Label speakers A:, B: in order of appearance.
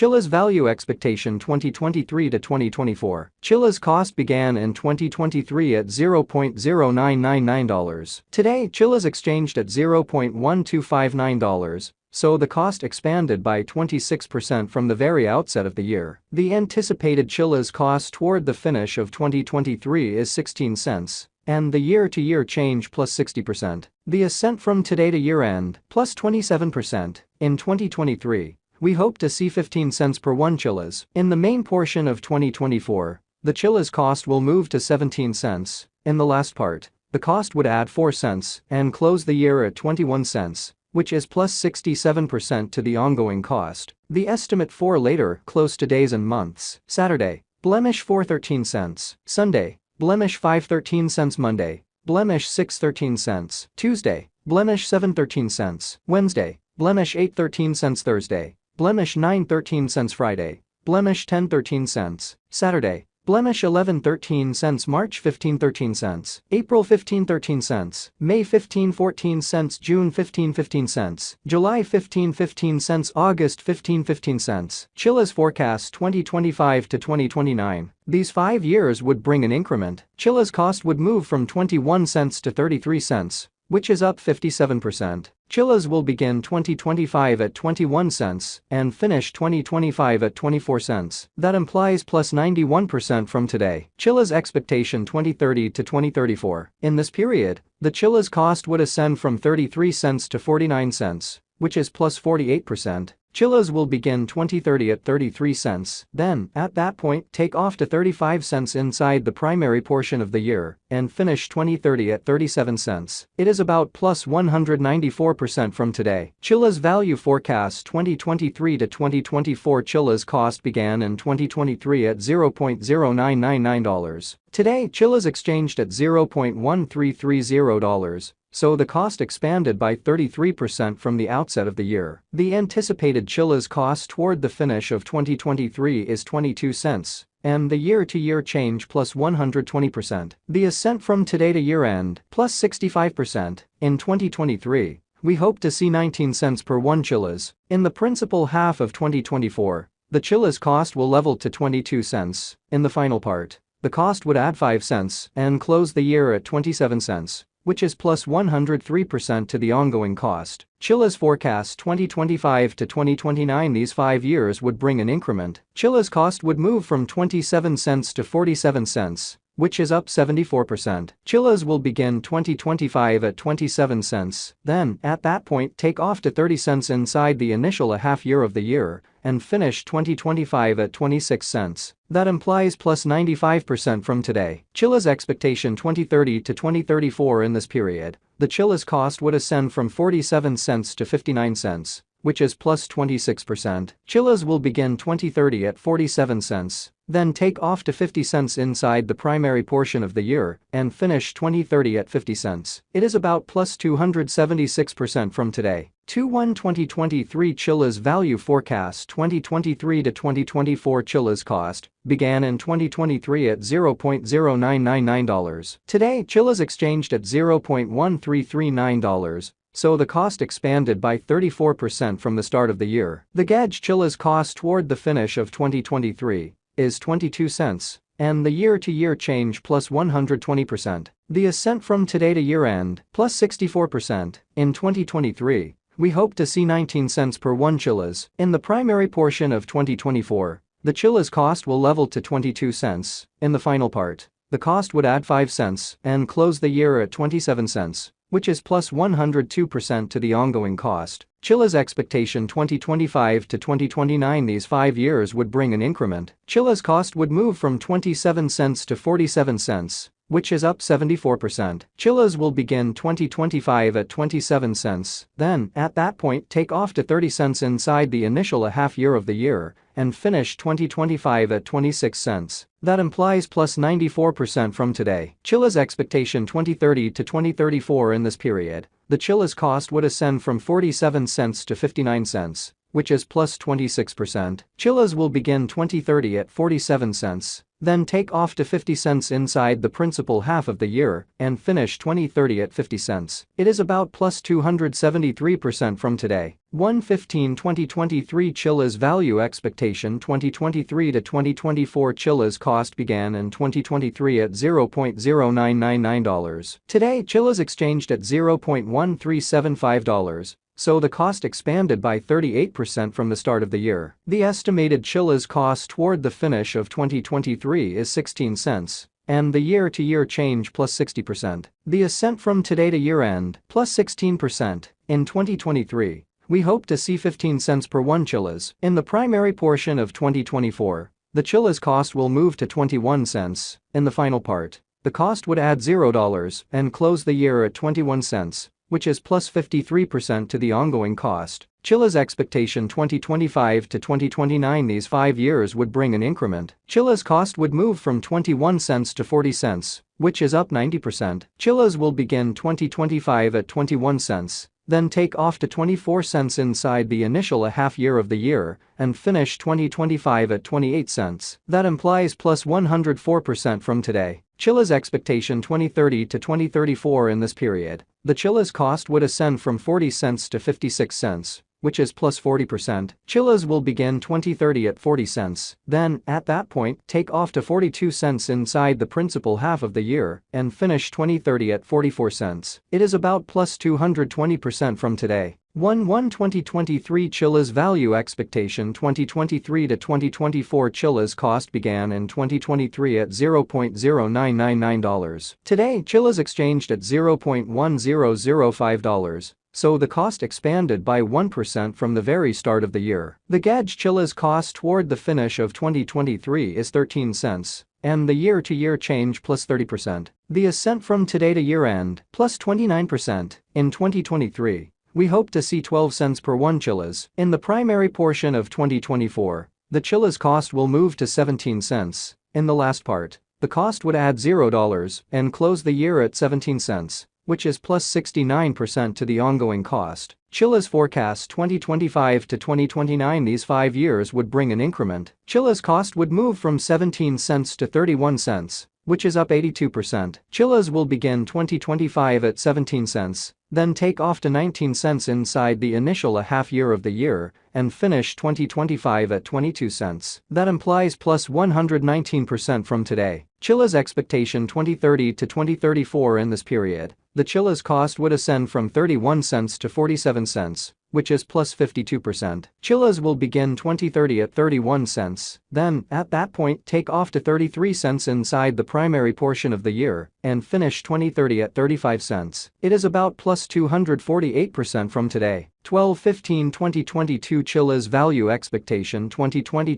A: CHILIZ value expectation 2023 to 2024. CHILIZ cost began in 2023 at $0.0999. Today, CHILIZ exchanged at $0.1259. So the cost expanded by 26% from the very outset of the year. The anticipated CHILIZ cost toward the finish of 2023 is 16 cents. And the year-to-year change plus 60%. The ascent from today to year-end plus 27%. In 2023, we hope to see 15 cents per 1 CHILIZ. In the main portion of 2024, the CHILIZ cost will move to 17 cents. In the last part, the cost would add 4 cents and close the year at 21 cents. Which is plus 67% to the ongoing cost. The estimate for later, close to days and months. Saturday, blemish 4.13 cents. Sunday, blemish 5.13 cents. Monday, blemish 6.13 cents. Tuesday, blemish 7.13 cents. Wednesday, blemish 8.13 cents. Thursday, blemish 9.13 cents. Friday, blemish 10.13 cents. Saturday, blemish 11.13 cents. March 15.13 cents. April 15.13 cents. May 15.14 cents. June 15.15 cents. July 15.15 cents. August 15.15 cents. CHILIZ forecast 2025 to 2029. These 5 years would bring an increment. CHILIZ cost would move from 21 cents to 33 cents, which is up 57%. CHILIZ will begin 2025 at 21 cents and finish 2025 at 24 cents. That implies plus 91% from today. CHILIZ expectation 2030 to 2034. In this period, the CHILIZ cost would ascend from 33 cents to 49 cents, which is plus 48%. CHILIZ will begin 2030 at 33 cents, then, at that point, take off to 35 cents inside the primary portion of the year, and finish 2030 at 37 cents. It is about plus 194% from today. CHILIZ value forecast 2023 to 2024. CHILIZ cost began in 2023 at $0.0999. Today, CHILIZ exchanged at $0.1330. So the cost expanded by 33% from the outset of the year. The anticipated CHILIZ cost toward the finish of 2023 is 22 cents. And the year-to-year change plus 120%. The ascent from today to year-end plus 65%. In 2023, we hope to see 19 cents per 1 CHILIZ. In the principal half of 2024, the CHILIZ cost will level to 22 cents. In the final part, the cost would add 5 cents and close the year at 27 cents. Which is plus 103% to the ongoing cost. CHILIZ forecast 2025 to 2029. These 5 years would bring an increment. CHILIZ cost would move from 27 cents to 47 cents, which is up 74%. CHILIZ will begin 2025 at 27 cents, then, at that point, take off to 30 cents inside the initial half year of the year, and finish 2025 at 26 cents. That implies plus 95% from today. CHILIZ expectation 2030 to 2034. In this period, the CHILIZ cost would ascend from 47 cents to 59 cents, which is plus 26%. CHILIZ will begin 2030 at 47 cents, then take off to 50 cents inside the primary portion of the year, and finish 2030 at 50 cents. It is about plus 276% from today. 2023 CHILIZ value forecast 2023 to 2024. CHILIZ cost began in 2023 at $0.0999. Today, CHILIZ exchanged at $0.1339. So the cost expanded by 34% from the start of the year. The gauge CHILIZ cost toward the finish of 2023 is 22 cents, and the year-to-year change plus 120%. The ascent from today to year-end plus 64%. In 2023, we hope to see 19 cents per 1 CHILIZ. In the primary portion of 2024, the CHILIZ cost will level to 22 cents. In the final part, the cost would add 5 cents and close the year at 27 cents. Which is plus 102% to the ongoing cost. CHILIZ expectation 2025 to 2029. These 5 years would bring an increment. CHILIZ cost would move from 27 cents to 47 cents, which is up 74%. CHILIZ will begin 2025 at 27 cents, then, at that point, take off to 30 cents inside the initial half year of the year, and finish 2025 at 26 cents. That implies plus 94% from today. CHILIZ expectation 2030 to 2034. In this period, the CHILIZ cost would ascend from 47 cents to 59 cents, which is plus 26%. CHILIZ will begin 2030 at 47 cents, then take off to 50 cents inside the principal half of the year and finish 2030 at 50 cents. It is about plus 273% from today. 1/15/2023 CHILIZ value expectation 2023 to 2024 CHILIZ cost began in 2023 at $0.0999. Today CHILIZ exchanged at $0.1375. So the cost expanded by 38% from the start of the year. The estimated CHILIZ cost toward the finish of 2023 is 16 cents. And the year-to-year change plus 60%. The ascent from today to year-end plus 16%. In 2023, we hope to see 15 cents per 1 CHILIZ. In the primary portion of 2024, the CHILIZ cost will move to 21 cents. In the final part, the cost would add $0 and close the year at 21 cents. Which is plus 53% to the ongoing cost. CHILIZ expectation 2025 to 2029 these 5 years would bring an increment. CHILIZ cost would move from 21 cents to 40 cents, which is up 90%. CHILIZ will begin 2025 at 21 cents, then take off to 24 cents inside the initial half year of the year and finish 2025 at 28 cents. That implies plus 104% from today. CHILIZ expectation 2030 to 2034 in this period, the CHILIZ cost would ascend from 40 cents to 56 cents, which is plus 40%. CHILIZ will begin 2030 at 40 cents, then, at that point, take off to 42 cents inside the principal half of the year and finish 2030 at 44 cents. It is about plus 220% from today. 1/1/2023 CHILIZ value expectation 2023 to 2024 CHILIZ cost began in 2023 at $0.0999. Today CHILIZ exchanged at $0.1005. So the cost expanded by 1% from the very start of the year. The gauge CHILIZ cost toward the finish of 2023 is 13 cents. And the year-to-year change plus 30%. The ascent from today to year-end plus 29%. In 2023, we hope to see 12 cents per 1 CHILIZ. In the primary portion of 2024, the CHILIZ cost will move to 17 cents. In the last part, the cost would add $0 and close the year at 17 cents, which is plus 69% to the ongoing cost. CHILIZ forecast 2025 to 2029 these 5 years would bring an increment. CHILIZ cost would move from 17 cents to 31 cents, which is up 82%. CHILIZ will begin 2025 at 17 cents, then take off to 19 cents inside the initial half year of the year and finish 2025 at 22 cents. That implies plus 119% from today. CHILIZ expectation 2030 to 2034 in this period, the CHILIZ cost would ascend from 31 cents to 47 cents, which is plus 52%. CHILIZ will begin 2030 at 31 cents, then, at that point, take off to 33 cents inside the primary portion of the year and finish 2030 at 35 cents. It is about plus 248% from today. 12/15/2022 CHILIZ value expectation 2022